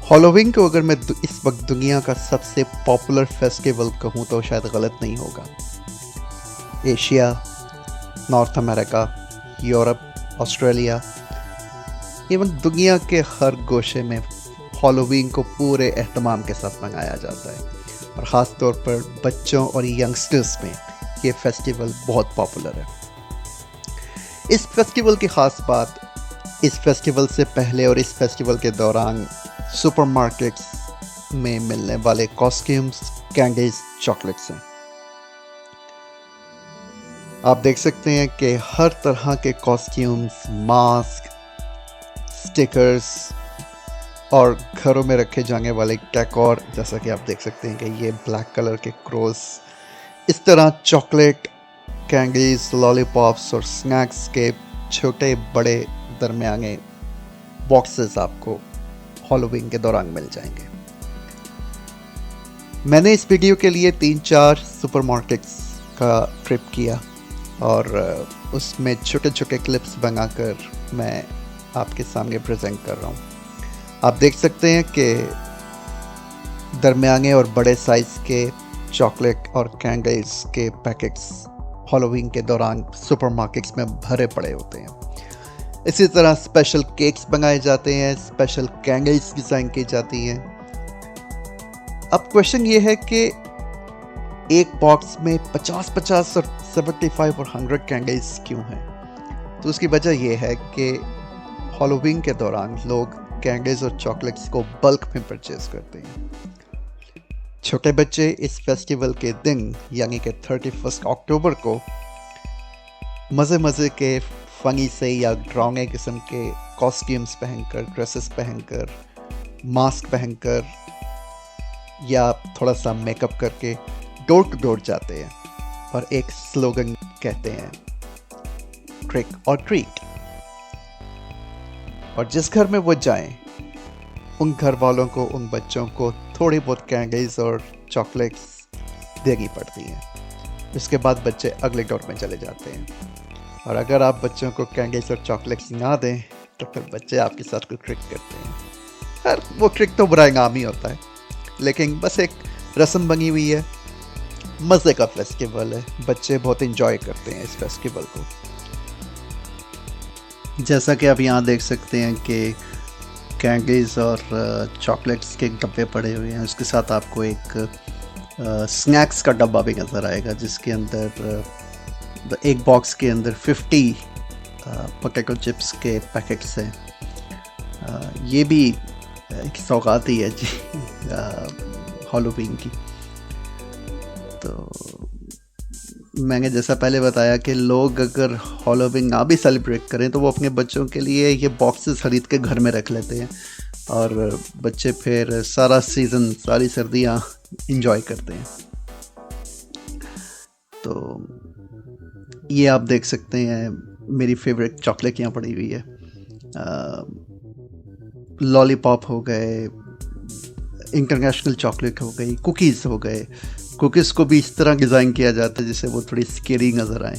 Halloween को अगर मैं इस वक्त दुनिया का सबसे पॉपुलर फेस्टिवल कहूँ तो शायद गलत नहीं होगा। Asia, north America, Europe, Australia, even दुनिया के हर गोशे में हॉलोवीन को पूरे एहतमाम के साथ मनाया जाता है और ख़ास तौर पर बच्चों और यंगस्टर्स में ये फेस्टिवल बहुत पॉपुलर है। इस फेस्टिवल की ख़ास बात इस फेस्टिवल से पहले और इस फेस्टिवल के दौरान सुपरमार्केट्स में मिलने वाले कॉस्ट्यूम्स, कैंडीज, चॉकलेट्स हैं। आप देख सकते हैं कि हर तरह के कॉस्ट्यूम्स, मास्क, स्टिकर्स और घरों में रखे जाने वाले डेकोर, जैसा कि आप देख सकते हैं कि ये ब्लैक कलर के क्रोस, इस तरह चॉकलेट, कैंडीज, लॉलीपॉप्स और स्नैक्स के छोटे बड़े दरमियाने बॉक्सेस आपको हॉलोवीन के दौरान मिल जाएंगे। मैंने इस वीडियो के लिए 3-4 सुपरमार्केट्स का ट्रिप किया और उसमें छोटे छोटे क्लिप्स बनाकर मैं आपके सामने प्रेजेंट कर रहा हूँ। आप देख सकते हैं कि दरमियाने और बड़े साइज़ के चॉकलेट और कैंडल्स के पैकेट्स हॉलोवीन के दौरान सुपरमार्केट्स में भरे पड़े होते हैं। इसी तरह स्पेशल केक्स बनाए जाते हैं, स्पेशल कैंडल्स डिज़ाइन की जाती हैं। अब क्वेश्चन ये है कि एक बॉक्स में 50-50 और 75 और 100 कैंडल्स क्यों हैं? तो उसकी वजह यह है कि हॉलोवीन के दौरान लोग कैंडल्स और चॉकलेट्स को बल्क में परचेज करते हैं। छोटे बच्चे इस फेस्टिवल के दिन यानी कि 31 अक्टूबर को मज़े के फनी से या ड्राउने किस्म के कॉस्ट्यूम्स पहनकर, ड्रेसेस पहनकर, मास्क पहनकर या थोड़ा सा मेकअप करके डोर टू डोर जाते हैं और एक स्लोगन कहते हैं, ट्रिक और ट्रीट। और जिस घर में वो जाएं, उन घर वालों को, उन बच्चों को थोड़ी बहुत कैंडीज और चॉकलेट्स देनी पड़ती हैं। उसके बाद बच्चे अगले डोर में चले जाते हैं और अगर आप बच्चों को कैंडीज और चॉकलेट्स ना दें तो फिर बच्चे आपके साथ कोई ट्रिक करते हैं। खैर वो ट्रिक तो बुरा इनाम ही होता है, लेकिन बस एक रस्म बनी हुई है। मज़े का फेस्टिवल है, बच्चे बहुत इंजॉय करते हैं इस फेस्टिवल को। जैसा कि आप यहाँ देख सकते हैं कि कैंडीज और चॉकलेट्स के डब्बे पड़े हुए हैं, उसके साथ आपको एक स्नैक्स का डब्बा भी नज़र आएगा जिसके अंदर एक बॉक्स के अंदर 50 पोटैटो चिप्स के पैकेट्स हैं। ये भी एक सौगात ही है जी हॉलोवीन की। तो मैंने जैसा पहले बताया कि लोग अगर हॉलोवीन ना भी सेलिब्रेट करें तो वो अपने बच्चों के लिए ये बॉक्सेस ख़रीद के घर में रख लेते हैं और बच्चे फिर सारा सीज़न, सारी सर्दियाँ इंजॉय करते हैं। तो ये आप देख सकते हैं मेरी फेवरेट चॉकलेट यहाँ पड़ी हुई है। लॉलीपॉप हो गए, इंटरनेशनल चॉकलेट हो गई, कुकीज़ हो गए। कुकीज़ को भी इस तरह डिज़ाइन किया जाता है जिससे वो थोड़ी स्केरी नज़र आए।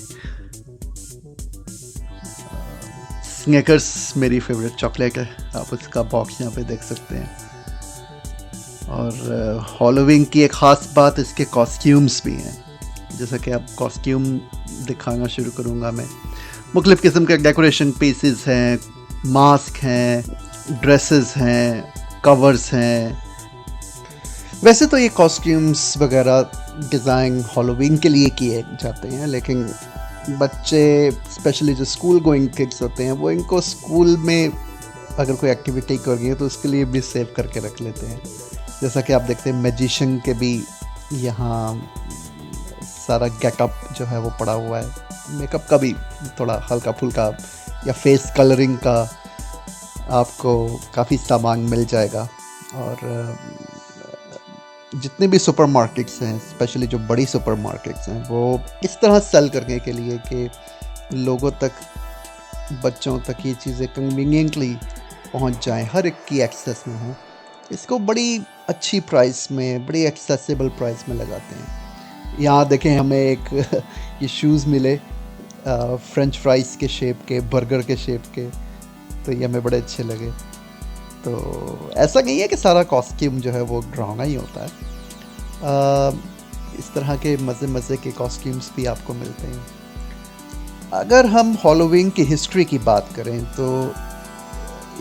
स्निकर्स मेरी फेवरेट चॉकलेट है, आप उसका बॉक्स यहाँ पे देख सकते हैं। और हॉलोवीन की एक ख़ास बात इसके कॉस्ट्यूम्स भी हैं। जैसा कि आप कॉस्ट्यूम दिखाना शुरू करूँगा मैं, मुख्तलिफ़ किस्म के डेकोरेशन पीसेस हैं, मास्क हैं, ड्रेसेस हैं, कवर्स हैं। वैसे तो ये कॉस्ट्यूम्स वगैरह डिज़ाइन हॉलोवीन के लिए किए जाते हैं, लेकिन बच्चे स्पेशली जो स्कूल गोइंग किड्स होते हैं वो इनको स्कूल में अगर कोई एक्टिविटी करनी है तो उसके लिए भी सेव करके रख लेते हैं। जैसा कि आप देखते हैं मैजिशियन के भी यहाँ सारा गेटअप जो है वो पड़ा हुआ है, मेकअप का भी थोड़ा हल्का फुल्का या फेस कलरिंग का आपको काफ़ी सामान मिल जाएगा। और जितने भी सुपरमार्केट्स हैं, स्पेशली जो बड़ी सुपरमार्केट्स हैं, वो इस तरह सेल करने के लिए कि लोगों तक, बच्चों तक ये चीज़ें कन्वीनियंटली पहुंच जाएं, हर एक की एक्सेस में हो, इसको बड़ी अच्छी प्राइस में, बड़ी एक्सेसिबल प्राइस में लगाते हैं। यहाँ देखें, हमें एक ये शूज़ मिले फ्रेंच फ्राइज़ के शेप के, बर्गर के शेप के, तो ये हमें बड़े अच्छे लगे। तो ऐसा नहीं है कि सारा कॉस्ट्यूम जो है वो डरावना ही होता है, इस तरह के मज़े मज़े के कॉस्ट्यूम्स भी आपको मिलते हैं। अगर हम हैलोवीन की हिस्ट्री की बात करें तो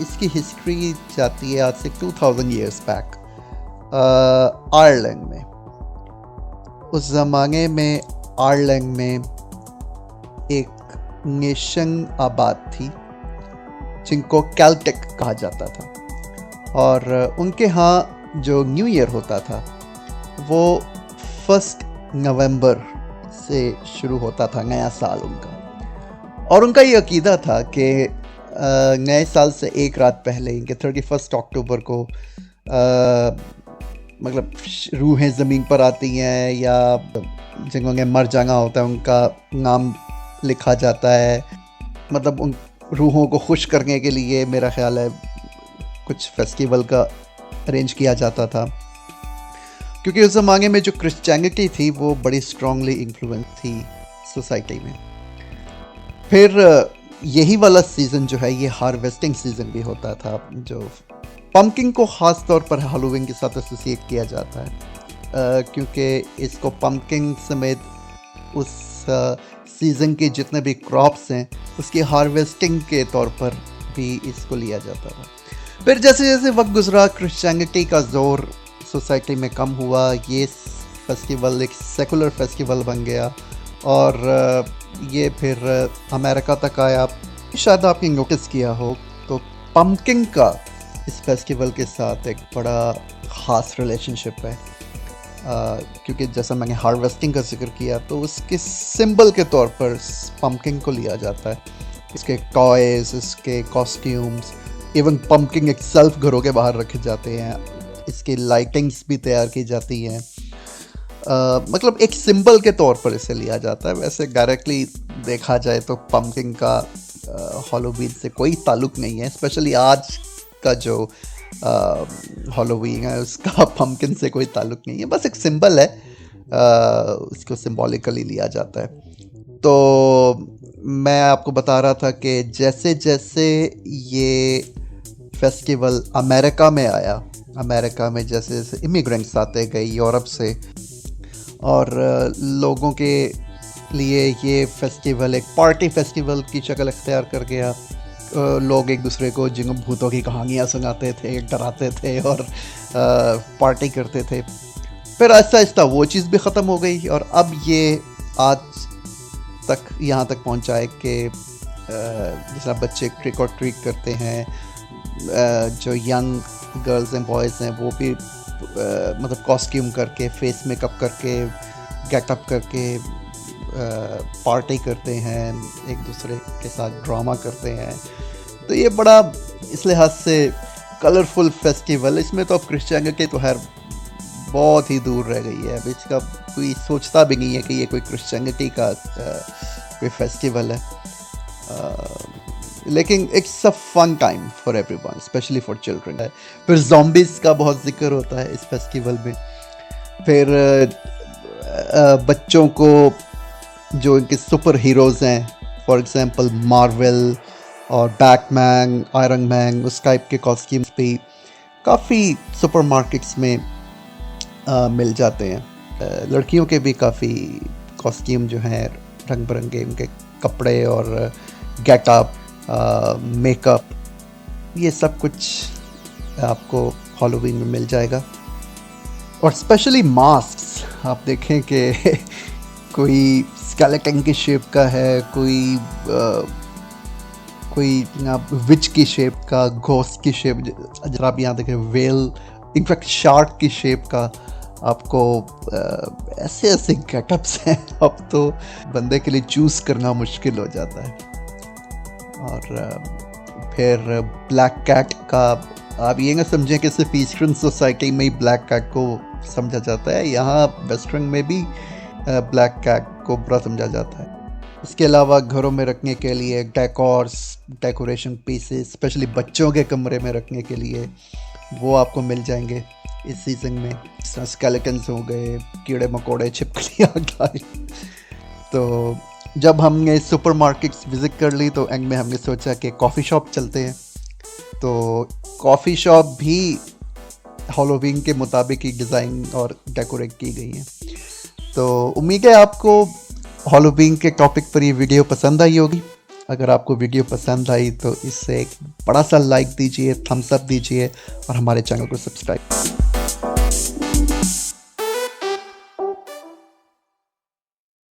इसकी हिस्ट्री जाती है आज से 2000 ईयर्स बैक आयरलैंड में। उस ज़माने में आयरलैंड में एक नेशन आबाद थी जिनको कैल्टिक कहा जाता था, और उनके यहाँ जो न्यू ईयर होता था वो 1 नवंबर से शुरू होता था, नया साल उनका। और उनका ये अकीदा था कि नए साल से एक रात पहले, इनके 31 अक्टूबर को मतलब रूहें ज़मीन पर आती हैं, या जिन्होंने मर जाना होता है उनका नाम लिखा जाता है। मतलब उन रूहों को खुश करने के लिए मेरा ख्याल है कुछ फेस्टिवल का अरेंज किया जाता था, क्योंकि उस ज़माने में जो क्रिश्चियनिटी थी वो बड़ी स्ट्रांगली इन्फ्लुएंस थी सोसाइटी में। फिर यही वाला सीज़न जो है ये हार्वेस्टिंग सीज़न भी होता था, जो पम्पकिन को ख़ास तौर पर हैलोवीन के साथ एसोसिएट किया जाता है, क्योंकि इसको पम्पकिन समेत उस सीज़न के जितने भी क्रॉप्स हैं उसकी हार्वेस्टिंग के तौर पर भी इसको लिया जाता था। फिर जैसे जैसे वक्त गुजरा, क्रिश्चियनिटी का ज़ोर सोसाइटी में कम हुआ, ये फेस्टिवल एक सेकुलर फेस्टिवल बन गया, और ये फिर अमेरिका तक आया। शायद आपने नोटिस किया हो तो पम्पकिन का इस फेस्टिवल के साथ एक बड़ा ख़ास रिलेशनशिप है, क्योंकि जैसा मैंने हार्वेस्टिंग का जिक्र किया तो उसके सिंबल के तौर पर पम्पकिन को लिया जाता है। इसके टॉयज़, इसके कॉस्ट्यूम्स, इवन पम्पकिन इटसेल्फ घरों के बाहर रखे जाते हैं, इसकी लाइटिंग्स भी तैयार की जाती हैं। मतलब एक सिंबल के तौर पर इसे लिया जाता है। वैसे डायरेक्टली देखा जाए तो पम्पकिन का हैलोवीन से कोई ताल्लुक़ नहीं है, स्पेशली आज का जो हैलोवीन है उसका पम्पकिन से कोई ताल्लुक़ नहीं है, बस एक सिंबल है, उसको सिंबॉलिकली लिया जाता है। तो मैं आपको बता रहा था कि जैसे जैसे ये फेस्टिवल अमेरिका में आया, अमेरिका में जैसे जैसे इमिग्रेंट्स आते गए यूरोप से, और लोगों के लिए ये फेस्टिवल एक पार्टी फेस्टिवल की शक्ल इख्तियार कर गया। लोग एक दूसरे को जिन भूतों की कहानियाँ सुनाते थे, डराते थे और पार्टी करते थे। फिर आहिस्ता आहिस्ता वो चीज़ भी ख़त्म हो गई, और अब ये आज तक यहाँ तक पहुँचा है कि जिस तरह बच्चे ट्रिक और ट्रीट करते हैं, जो यंग गर्ल्स एंड बॉयज़ हैं वो भी मतलब कॉस्ट्यूम करके, फेस मेकअप करके, गेटअप करके पार्टी करते हैं, एक दूसरे के साथ ड्रामा करते हैं। तो ये बड़ा इस लिहाज से कलरफुल फेस्टिवल, इसमें तो अब क्रिश्चियनिटी तो खैर बहुत ही दूर रह गई है। अब इसका कोई सोचता भी नहीं है कि ये कोई क्रिश्चियनिटी का कोई फेस्टिवल है, लेकिन it's a fun time for everyone, specially for children. फिर ज़ॉम्बीज़ का बहुत जिक्र होता है इस फेस्टिवल में। फिर बच्चों को जो इनके सुपर हीरोज़ हैं, फॉर एग्जांपल मार्वल और बैटमैन, आयरन मैन, उस टाइप के कॉस्ट्यूम्स भी काफ़ी सुपरमार्केट्स में मिल जाते हैं। लड़कियों के भी काफ़ी कॉस्ट्यूम जो हैं रंग बिरंगे, उनके कपड़े और गेटअप, मेकअप, ये सब कुछ आपको हैलोवीन में मिल जाएगा। और स्पेशली मास्क, आप देखें कि कोई स्केलेटन की शेप का है, कोई विच की शेप का, घोस्ट की शेप, जरा आप यहाँ देखें वेल, इनफैक्ट शार्क की शेप का, आपको ऐसे ऐसे गेटअप्स हैं, अब तो बंदे के लिए चूज़ करना मुश्किल हो जाता है। और फिर ब्लैक कैट का आप ये ना समझें कि सिर्फ ईस्टर्न सोसाइटी में ही ब्लैक कैट को समझा जाता है, यहाँ वेस्टर्न में भी ब्लैक कैट को बुरा समझा जाता है। इसके अलावा घरों में रखने के लिए डेकोर्स, डेकोरेशन पीसेस, स्पेशली बच्चों के कमरे में रखने के लिए वो आपको मिल जाएंगे इस सीज़न में। जिस तरह स्केलेटन्स हो गए, कीड़े मकोड़े, छिपकलियाँ गाय। तो जब हमने सुपरमार्केट्स विज़िट कर ली तो एंड में हमने सोचा कि कॉफ़ी शॉप चलते हैं। तो कॉफ़ी शॉप भी हैलोवीन के मुताबिक ही डिज़ाइन और डेकोरेट की गई हैं। तो उम्मीद है आपको हैलोवीन के टॉपिक पर ये वीडियो पसंद आई होगी। अगर आपको वीडियो पसंद आई तो इससे एक बड़ा सा लाइक दीजिए, थम्स अप दीजिए और हमारे चैनल को सब्सक्राइब